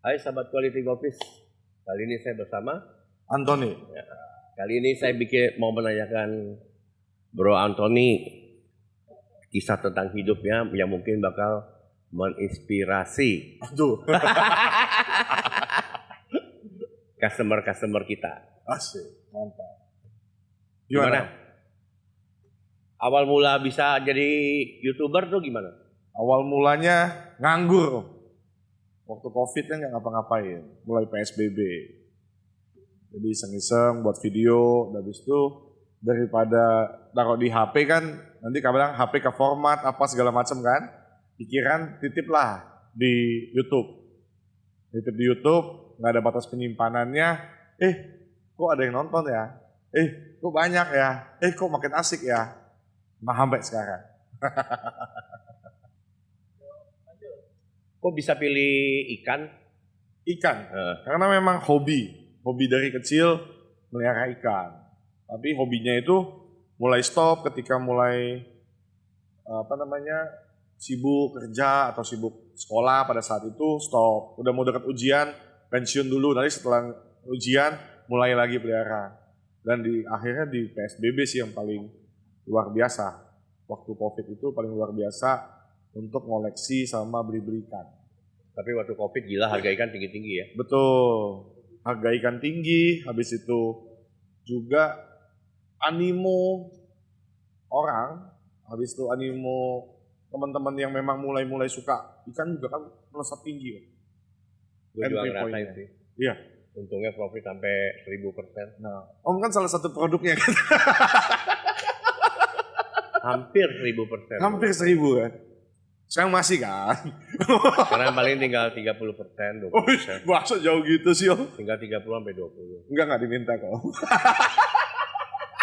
Hai sahabat Quality Gopis, kali ini saya bersama Anthony. ya, kali ini saya mau menanyakan Bro Anthony kisah tentang hidupnya yang mungkin bakal menginspirasi Aduh, customer kita. asik, mantap. Gimana? Awal mula bisa jadi YouTuber tuh gimana? Awal mulanya nganggur. Waktu COVID kan nggak ngapa-ngapain, mulai PSBB. Jadi iseng-iseng buat video, dan habis itu daripada taruh di HP kan, nanti kadang HP ke format apa segala macam kan, pikiran titiplah di YouTube. Titip di YouTube, nggak ada batas penyimpanannya, kok ada yang nonton ya? Kok banyak ya? Kok makin asik ya? Nah, sampai sekarang. Kok bisa pilih ikan? Ikan, karena memang hobi dari kecil melihara ikan. Tapi hobinya itu mulai stop ketika mulai sibuk kerja atau sibuk sekolah pada saat itu stop. Udah mau dekat ujian, pensiun dulu. Nanti setelah ujian mulai lagi pelihara. Dan akhirnya di PSBB sih yang paling luar biasa. Waktu COVID itu paling luar biasa untuk ngoleksi sama beli-beli ikan. Tapi waktu COVID gila harga ikan tinggi-tinggi ya? Betul, harga ikan tinggi, habis itu juga animo orang, habis itu animo teman-teman yang memang mulai suka ikan juga kan melesat tinggi. Gue juga ngerasain sih. Iya. Untungnya profit sampai 1000%. Nah, Om kan salah satu produknya kan. Hampir 1000%. Hampir 1000 kan. Sekarang masih kan. Karena paling tinggal 30%, 20%. Masa jauh gitu sih Om? Tinggal 30 sampai 20. Enggak diminta kok.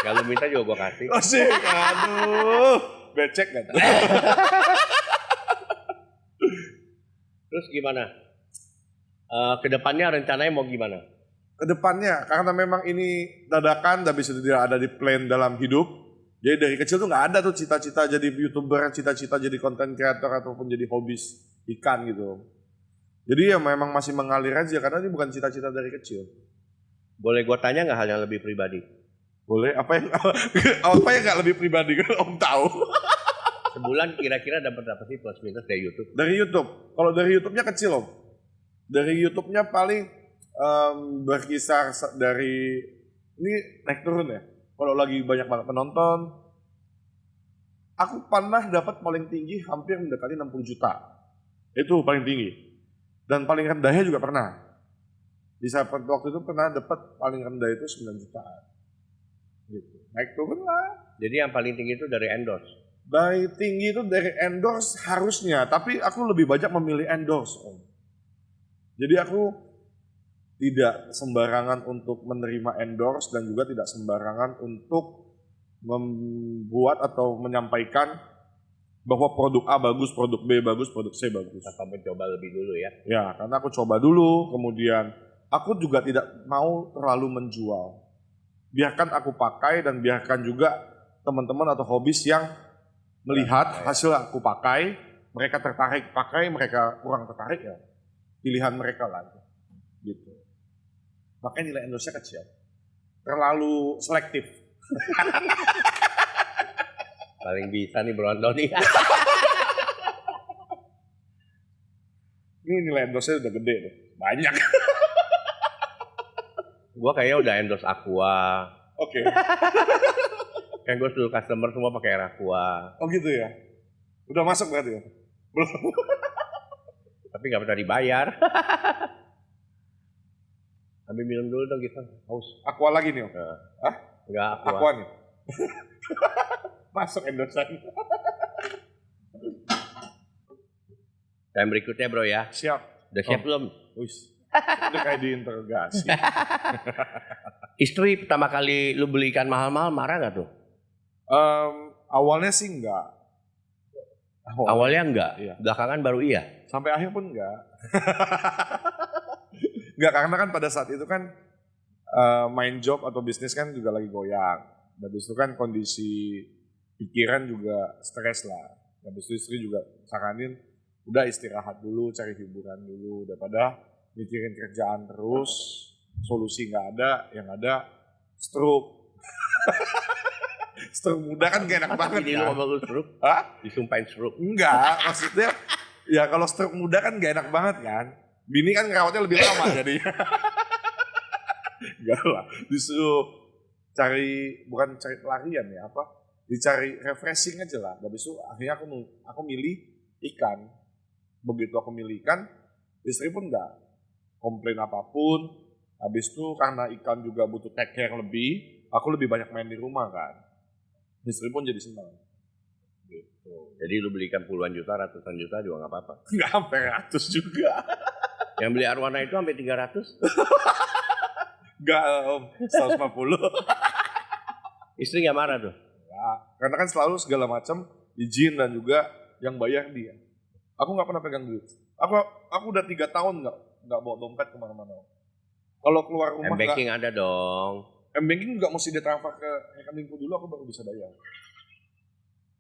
Kalau minta juga gue kasih. Asik, aduh. Becek gak? Terus gimana? Kedepannya rencananya mau gimana? Kedepannya, karena memang ini dadakan, tapi sudah tidak ada di plan dalam hidup. Jadi dari kecil tuh nggak ada tuh cita-cita jadi YouTuber, cita-cita jadi content creator ataupun jadi hobis ikan gitu. Jadi ya memang masih mengalir aja karena ini bukan cita-cita dari kecil. Boleh gue tanya nggak hal yang lebih pribadi? Boleh, apa yang nggak lebih pribadi kan Om tahu? Sebulan kira-kira dapat berapa sih plus minus dari YouTube? Dari YouTube, kalau dari YouTube-nya kecil Om. Dari YouTube-nya paling berkisar dari ini naik turun ya. Kalau lagi banyak banget penonton, aku pernah dapat paling tinggi hampir mendekati 60 juta. Itu paling tinggi. Dan paling rendahnya juga pernah. Di saat waktu itu pernah dapat paling rendah itu 9 jutaan. Gitu. Naik turun lah. Jadi yang paling tinggi itu dari endorse? Dari tinggi itu dari endorse harusnya, tapi aku lebih banyak memilih endorse Om. Jadi aku tidak sembarangan untuk menerima endorse dan juga tidak sembarangan untuk membuat atau menyampaikan bahwa produk A bagus, produk B bagus, produk C bagus. Tanpa mencoba lebih dulu ya? Ya, karena aku coba dulu, kemudian aku juga tidak mau terlalu menjual. Biarkan aku pakai dan biarkan juga teman-teman atau hobis yang melihat hasil aku pakai, mereka tertarik pakai, mereka kurang tertarik ya pilihan mereka lah. Gitu. Makanya nilai endorse-nya kecil. Terlalu selektif. Paling bisa nih Bro Anthony. Ini nilai endorse-nya udah gede tuh. Banyak. Gue kayaknya udah endorse Aqua. Oke. Kan gue seluruh customer semua pakai air Aqua. Oh gitu ya? Udah masuk berarti ya? Belum. Tapi nggak pernah dibayar. Ambil minum dulu dong kita, haus. Aqua lagi nih Om? Hah? Enggak, Aqua. Aqua nih? Masuk endorse-nya. Time berikutnya Bro ya. Siap. Udah siap belum? Wis. Udah kayak diinterogasi. Istri pertama kali lu beli ikan mahal-mahal marah gak tuh? Awalnya sih enggak. Awalnya enggak, Iya. Belakangan baru iya. Sampai akhir pun enggak. Enggak, karena kan pada saat itu kan main job atau bisnis kan juga lagi goyang. Habis itu kan kondisi pikiran juga stres lah. Habis itu istri juga saranin udah istirahat dulu, cari hiburan dulu daripada mikirin kerjaan terus, solusi nggak ada, yang ada stroke. Stroke muda kan gak enak banget Jadi lu kan? ngomong lu stroke, Hah? disumpahin stroke. Enggak, maksudnya ya kalau stroke muda kan gak enak banget kan? Bini kan ngerawatnya lebih lama jadi. Enggak lah, disuruh bukan cari pelarian ya apa? Dicari refreshing aja lah. Habis itu akhirnya aku milih ikan. Begitu aku milih ikan, istri pun nggak komplain apapun. Habis itu karena ikan juga butuh take care lebih, aku lebih banyak main di rumah kan. Istri pun jadi senang. Gitu. Jadi lu belikan puluhan juta, ratusan juta juga nggak apa-apa. Nggak sampai 100 juga. Yang beli arwana itu sampai 300. Nggak om, 150. Istri nggak marah tuh. Ya, karena kan selalu segala macam izin dan juga yang bayar dia. Aku nggak pernah pegang duit. Aku udah 3 tahun nggak bawa dompet kemana-mana. Kalau keluar rumah M-banking ada dong. M-banking nggak mesti ditransfer ke rekeningku dulu, aku baru bisa bayar.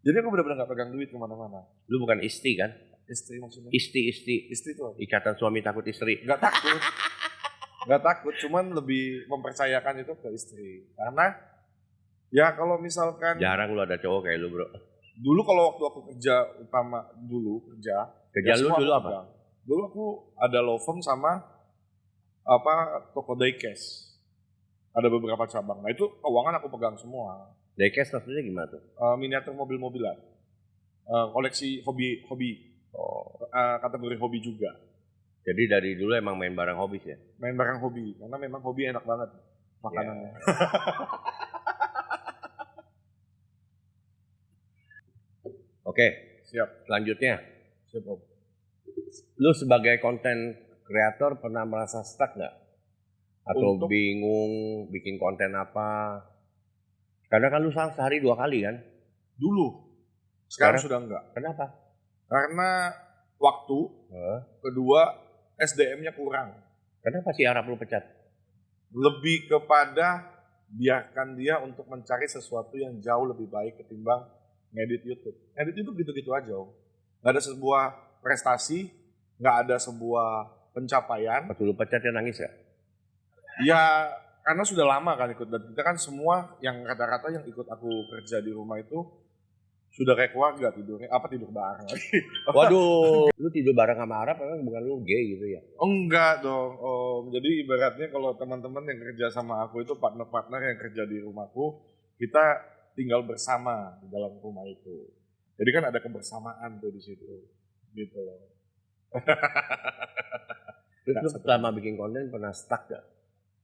Jadi aku benar-benar nggak pegang duit kemana-mana. Lu bukan isti kan? Istri maksudnya? Isti. Istri tuh Ikatan suami takut istri. nggak takut, nggak takut, cuman lebih mempercayakan itu ke istri. Karena ya kalau misalkan Jarang lu ada cowok kayak lu bro. dulu kalau waktu aku kerja Kerja lu semua dulu aku apa? pegang. Dulu aku ada law firm sama apa toko diecast. Ada beberapa cabang. Nah itu keuangan aku pegang semua. Diecast maksudnya gimana tuh? Miniatur mobil-mobilan. Koleksi hobi kategori hobi juga. Jadi dari dulu emang main barang hobis ya? Main barang hobi karena memang hobi enak banget makanannya. Oke, Siap. selanjutnya. Siap Om. Lu sebagai konten kreator pernah merasa stuck nggak? Atau Untuk- bingung bikin konten apa? Karena kan lu sehari 2 kali kan? Dulu. Sekarang Sekarang? sudah enggak. Kenapa? Karena waktu, Hah? kedua SDM-nya kurang. Kenapa si Arab lu pecat? Lebih kepada biarkan dia untuk mencari sesuatu yang jauh lebih baik ketimbang ngedit YouTube. Ngedit YouTube gitu-gitu aja Om. Nggak ada sebuah prestasi, nggak ada sebuah pencapaian. Waktu lu pecat dia nangis ya? Ya karena sudah lama kan ikut, dan kita kan semua yang rata-rata yang ikut aku kerja di rumah itu sudah kayak keluarga tidur bareng lagi. Waduh, lu tidur bareng sama Arab emang bukan lu gay gitu ya? Enggak dong Om. Jadi ibaratnya kalau teman-teman yang kerja sama aku itu partner-partner yang kerja di rumahku, kita tinggal bersama di dalam rumah itu. Jadi kan ada kebersamaan tuh di situ. Gitu loh. Terus lu selama bikin konten pernah stuck gak?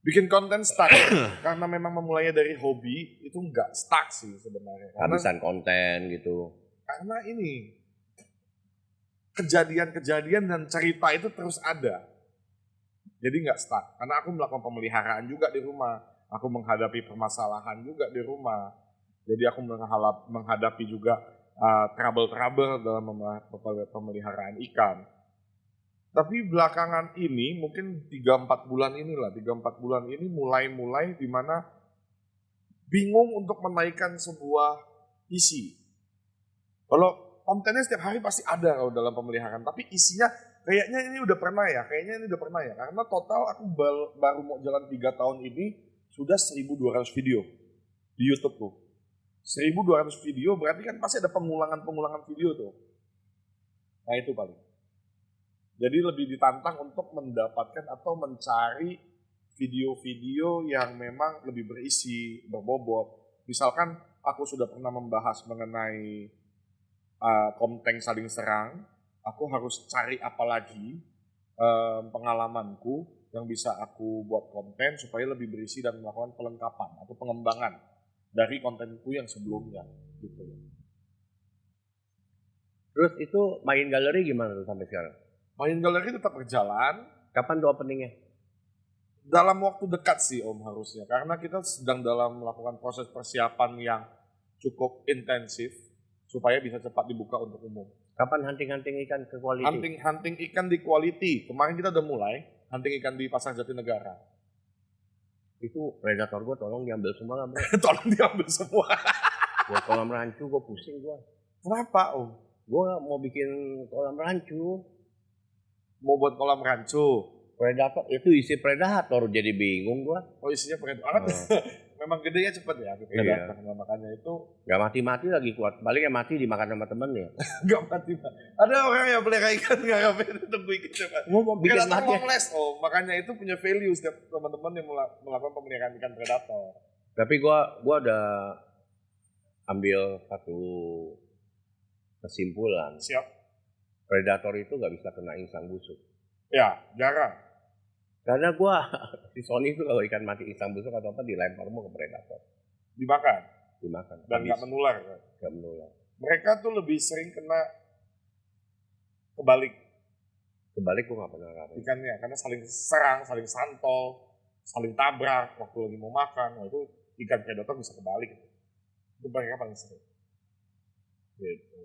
Bikin konten stuck karena memang memulainya dari hobi itu enggak stuck sih sebenarnya. Habisan konten gitu. Karena ini kejadian-kejadian dan cerita itu terus ada. Jadi nggak stuck. Karena aku melakukan pemeliharaan juga di rumah. Aku menghadapi permasalahan juga di rumah. Jadi aku menghadapi juga trouble-trouble dalam pemeliharaan ikan. Tapi belakangan ini mungkin 3-4 bulan ini mulai di mana bingung untuk menaikkan sebuah isi. Kalau kontennya setiap hari pasti ada kalau dalam pemeliharaan, tapi isinya kayaknya ini udah pernah ya. Karena total aku baru mau jalan 3 tahun ini sudah 1.200 video di YouTube tuh. 1.200 video berarti kan pasti ada pengulangan video tuh. Nah itu paling. Jadi lebih ditantang untuk mendapatkan atau mencari video-video yang memang lebih berisi, berbobot. Misalkan aku sudah pernah membahas mengenai konten saling serang, aku harus cari apa lagi pengalamanku yang bisa aku buat konten supaya lebih berisi dan melakukan pelengkapan atau pengembangan dari kontenku yang sebelumnya gitu. Terus itu main galeri gimana tuh sampai sekarang? Main galeri tetap berjalan Kapan tuh openingnya? dalam waktu dekat sih Om harusnya, karena kita sedang dalam melakukan proses persiapan yang cukup intensif supaya bisa cepat dibuka untuk umum. Kapan hunting-hunting ikan ke quality? Hunting ikan di quality. Kemarin kita udah mulai hunting ikan di Pasar Jatinegara. Itu predator gue tolong diambil semua lah bro. Tolong diambil semua. Buat kolam rancu gue pusing gue. Kenapa Om? Gue mau bikin kolam rancu. Mau buat kolam rancu. Predator itu isi predator jadi bingung gua. Oh isinya predator. Memang gedenya cepet ya predator. Nah, makanya itu Gak mati-mati lagi kuat. Paling yang mati dimakan sama temennya. nggak mati. Ada orang yang pelihara ikan nggak ngapain untuk bikin cepat. Gua mau bikin Predator mati. homeless. Oh makanya itu punya value setiap teman-teman yang melakukan pemeliharaan ikan predator. Tapi gua ada ambil satu kesimpulan. Siap. Predator itu gak bisa kena insang busuk. Ya jarang. Karena gua si Sony itu kalau ikan mati insang busuk atau apa dilempar mau ke predator. Dimakan Dimakan. dan nggak menular. Gak menular. Mereka tuh lebih sering kena kebalik Kebalik gua gak pernah ngalamin. ikannya karena saling serang, saling santol, saling tabrak waktu lagi mau makan. Nah, itu ikan predator bisa kebalik. Itu mereka paling sering. Gitu.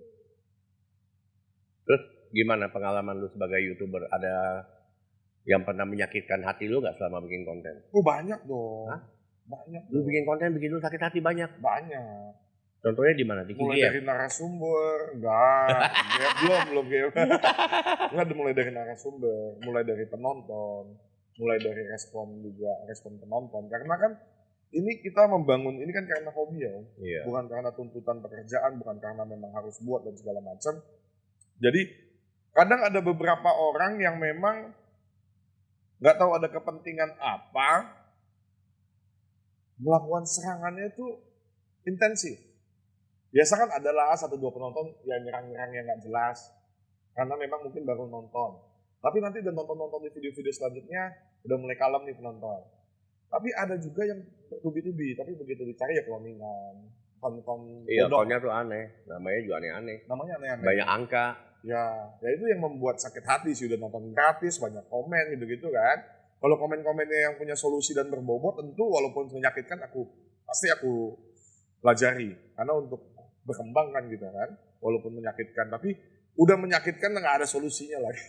Terus gimana pengalaman lu sebagai YouTuber? Ada yang pernah menyakitkan hati lu gak selama bikin konten? Banyak dong. Hah? Banyak. Lu bikin konten bikin lu sakit hati banyak. Banyak. Contohnya di mana? Di Mulai KGF? dari narasumber, enggak, ya, belum enggak, mulai dari narasumber, mulai dari penonton, mulai dari respon penonton. Karena kan ini kita membangun ini kan karena hobi ya, Iya. bukan karena tuntutan pekerjaan, bukan karena memang harus buat dan segala macam. Jadi kadang ada beberapa orang yang memang nggak tahu ada kepentingan apa melakukan serangannya itu intensif. Biasa kan adalah 1-2 penonton yang nyerang-nyerang yang nggak jelas karena memang mungkin baru nonton. Tapi nanti udah nonton di video-video selanjutnya udah mulai kalem nih penonton. Tapi ada juga yang bertubi-tubi, tapi begitu dicari ya cloningan, konten Iya, bodong. kontennya tuh aneh. Namanya juga aneh-aneh. Namanya aneh-aneh. Banyak angka. Ya itu yang membuat sakit hati sih, udah nonton gratis, banyak komen gitu-gitu kan. Kalau komen-komennya yang punya solusi dan berbobot, tentu walaupun menyakitkan pasti aku pelajari. Karena untuk berkembang kan gitu kan, walaupun menyakitkan, tapi udah menyakitkan nggak ada solusinya lagi.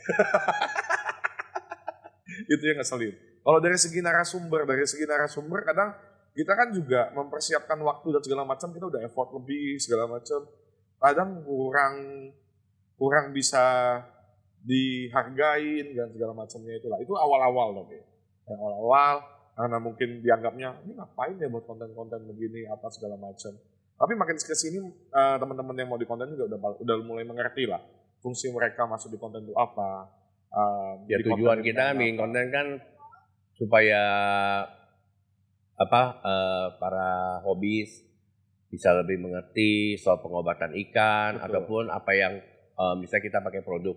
Itu yang ngeselin. Kalau dari segi narasumber kadang kita kan juga mempersiapkan waktu dan segala macam, kita udah effort lebih segala macam. Kadang kurang bisa dihargain dan segala macamnya itulah. Itu awal-awal tapi. Yang awal-awal karena mungkin dianggapnya ini ngapain ya buat konten-konten begini apa segala macam. Tapi makin kesini teman-teman yang mau di konten juga udah mulai mengerti lah fungsi mereka masuk di konten itu apa. Ya tujuan kita kan bikin konten kan supaya para hobis bisa lebih mengerti soal pengobatan ikan. Betul. Ataupun apa yang bisa kita pakai produk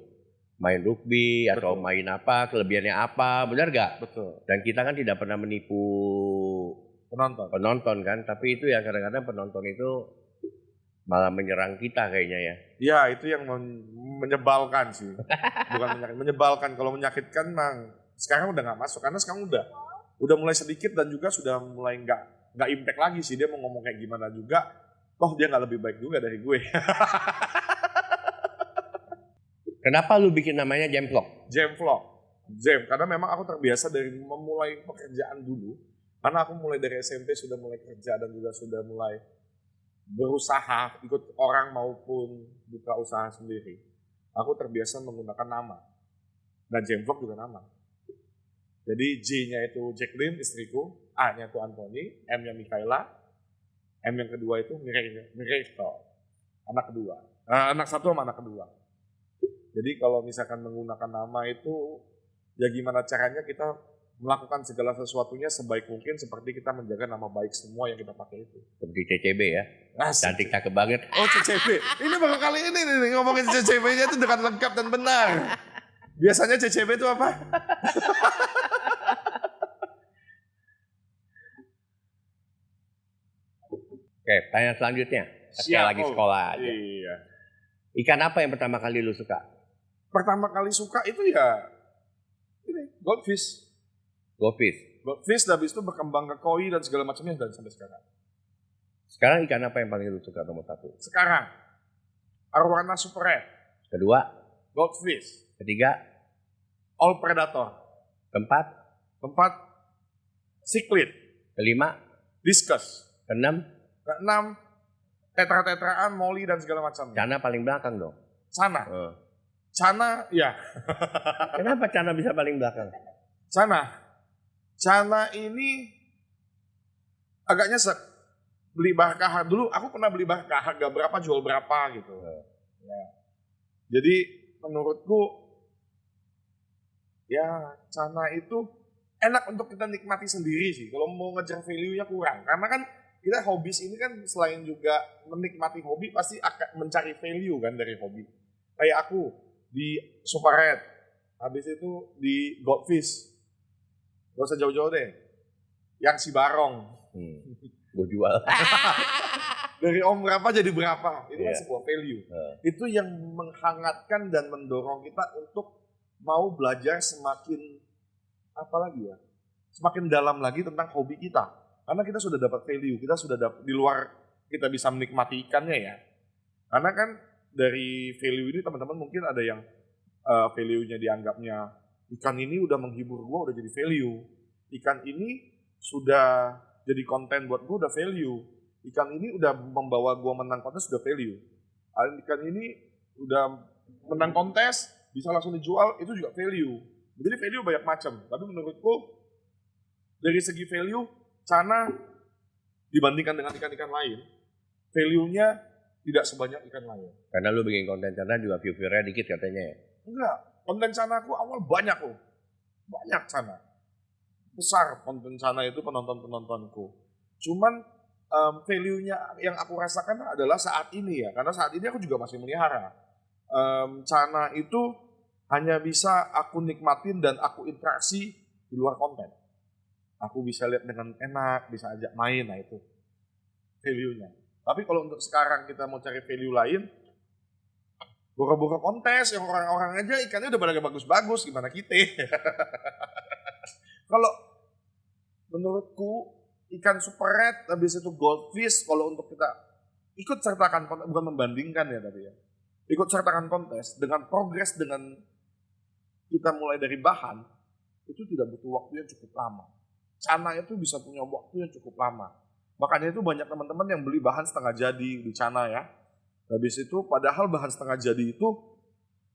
main rugby. Betul. Atau main apa, kelebihannya apa, benar gak? Betul. Dan kita kan tidak pernah menipu penonton kan, tapi itu ya kadang-kadang penonton itu malah menyerang kita kayaknya ya. Ya itu yang menyebalkan sih, bukan menyebalkan. Kalau menyakitkan mang sekarang udah nggak masuk karena sekarang udah mulai sedikit dan juga sudah mulai nggak impact lagi sih, dia mau ngomong kayak gimana juga, toh dia nggak lebih baik juga dari gue. Kenapa lu bikin namanya Jemvlog? Karena memang aku terbiasa dari memulai pekerjaan dulu. Karena aku mulai dari SMP sudah mulai kerja dan juga sudah mulai berusaha ikut orang maupun buka usaha sendiri. Aku terbiasa menggunakan nama. Dan Jemvlog juga nama. Jadi J-nya itu Jacqueline istriku, A-nya itu Anthony, M-nya Mikaela, M yang kedua itu Miracle, anak kedua. Anak satu sama anak kedua. Jadi kalau misalkan menggunakan nama itu, ya gimana caranya kita melakukan segala sesuatunya sebaik mungkin seperti kita menjaga nama baik semua yang kita pakai itu. Seperti CCB ya. Cantik cakep banget. Oh CCB. Ini baru kali ini nih ngomongin CCB-nya itu dengan lengkap dan benar. Biasanya CCB itu apa? Oke, tanya selanjutnya. Saya lagi sekolah aja. Iya. Ikan apa yang pertama kali lu suka? Pertama kali suka itu ya ini goldfish. Goldfish habis itu berkembang ke koi dan segala macamnya dan sampai sekarang. Sekarang ikan apa yang paling lu suka nomor 1? Sekarang arowana super red. Kedua? Goldfish. Ketiga? All predator. Keempat? Cichlid. Kelima? Discus. Keenam? Tetra-tetraan, molly dan segala macam. Cana paling belakang dong. Cana ya. Kenapa Cana bisa paling belakang? Cana ini agak nyesek. Beli Barkah dulu, aku pernah beli Barkah, harga berapa jual berapa gitu. Ya. Jadi menurutku ya Cana itu enak untuk kita nikmati sendiri sih. Kalau mau ngejar value-nya kurang. Karena kan kita hobis ini kan selain juga menikmati hobi pasti akan mencari value kan dari hobi. Kayak aku di Super Red, habis itu di Goldfish. Gak usah jauh-jauh deh. Yang si Barong. Gue jual. Dari om berapa jadi berapa. Itu kan sebuah value. Itu yang menghangatkan dan mendorong kita untuk mau belajar semakin apa lagi ya? Semakin dalam lagi tentang hobi kita. Karena kita sudah dapat value, kita sudah dapat di luar kita bisa menikmati ikannya ya. Karena kan dari value ini teman-teman mungkin ada yang value-nya dianggapnya ikan ini udah menghibur gua udah jadi value. Ikan ini sudah jadi konten buat gua udah value. Ikan ini udah membawa gua menang kontes udah value. Ikan ini udah menang kontes bisa langsung dijual itu juga value. Jadi value banyak macam. Tapi menurutku dari segi value Cana dibandingkan dengan ikan-ikan lain, value-nya tidak sebanyak ikan lain. Karena lu bikin konten Cana juga view-nya dikit katanya ya? Enggak, konten Cana aku awal banyak loh. Banyak Cana. Besar konten Cana itu penonton-penontonku. Cuman value-nya yang aku rasakan adalah saat ini ya. Karena saat ini aku juga masih melihara. Cana itu hanya bisa aku nikmatin dan aku interaksi di luar konten. Aku bisa lihat dengan enak, bisa ajak main, nah itu value-nya. Tapi kalau untuk sekarang kita mau cari value lain, buka-buka kontes yang orang-orang aja ikannya udah pada bagus-bagus, gimana kita? Kalau menurutku ikan Super Red, habis itu Goldfish, kalau untuk kita ikut sertakan kontes, bukan membandingkan ya tapi ya, ikut sertakan kontes dengan progres dengan kita mulai dari bahan, itu tidak butuh waktu yang cukup lama. Cana itu bisa punya waktu yang cukup lama. Makanya itu banyak teman-teman yang beli bahan setengah jadi di Cana ya. Habis itu padahal bahan setengah jadi itu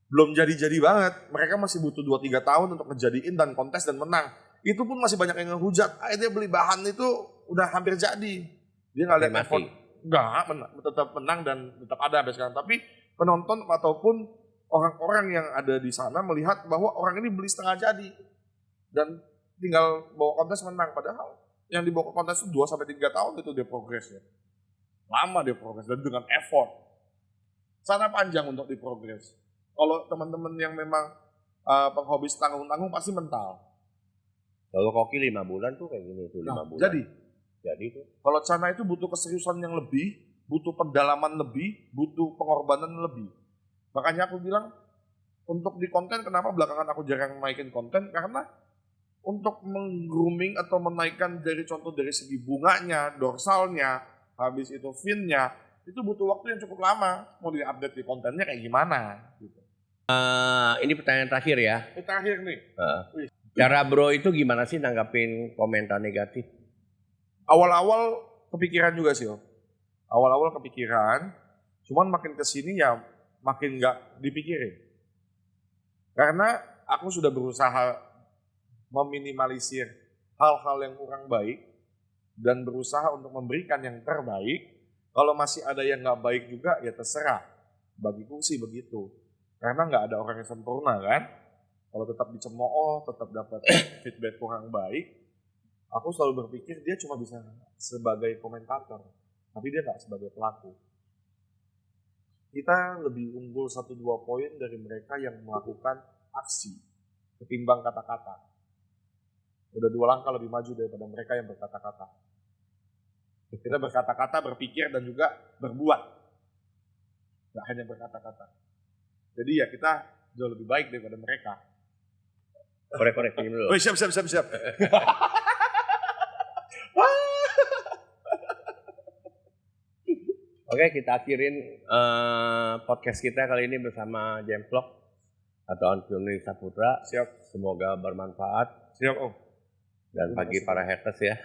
belum jadi-jadi banget. Mereka masih butuh 2-3 tahun untuk ngejadiin dan kontes dan menang. Itu pun masih banyak yang ngehujat. Dia beli bahan itu udah hampir jadi. Dia nggak lihat effort. Enggak, tetap menang dan tetap ada sampai sekarang. Tapi penonton ataupun orang-orang yang ada di sana melihat bahwa orang ini beli setengah jadi. Dan tinggal bawa kontes menang. Padahal yang dibawa kontes itu 2-3 tahun itu dia progres ya. Lama dia progres dan dengan effort. Sana panjang untuk diprogres. Kalau teman-teman yang memang penghobis tanggung-tanggung pasti mental. Kalau koki 5 bulan tuh kayak gini tuh 5 bulan. Jadi tuh. Kalau Cana itu butuh keseriusan yang lebih, butuh pendalaman lebih, butuh pengorbanan lebih. Makanya aku bilang untuk di konten kenapa belakangan aku jarang naikin konten karena untuk meng-grooming atau menaikkan dari contoh dari segi bunganya, dorsalnya, habis itu finnya, itu butuh waktu yang cukup lama. Mau di-update di kontennya kayak gimana? Gitu. Ini pertanyaan terakhir ya. Ini terakhir nih. Cara bro itu gimana sih nanggapin komentar negatif? Awal-awal kepikiran juga sih. Awal-awal kepikiran, cuman makin kesini ya makin nggak dipikirin. Karena aku sudah berusaha meminimalisir hal-hal yang kurang baik dan berusaha untuk memberikan yang terbaik. Kalau masih ada yang nggak baik juga ya terserah. Bagiku sih begitu. Karena nggak ada orang yang sempurna kan. Kalau tetap dicemooh, tetap dapat feedback kurang baik, aku selalu berpikir dia cuma bisa sebagai komentator, tapi dia nggak sebagai pelaku. Kita lebih unggul 1-2 poin dari mereka yang melakukan aksi ketimbang kata-kata. Udah 2 langkah lebih maju daripada mereka yang berkata-kata. Kita berkata-kata, berpikir, dan juga berbuat. Gak hanya berkata-kata. Jadi ya kita jauh lebih baik daripada mereka. Korek-korek dulu. Oh, siap. Oke, kita akhirin podcast kita kali ini bersama Jemplok atau Antoni Saputra. Siap. Semoga bermanfaat. Siap, Om. Dan bagi para haters ya.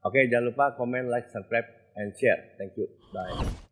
Oke, jangan lupa komen, like, subscribe, and share. Thank you. Bye.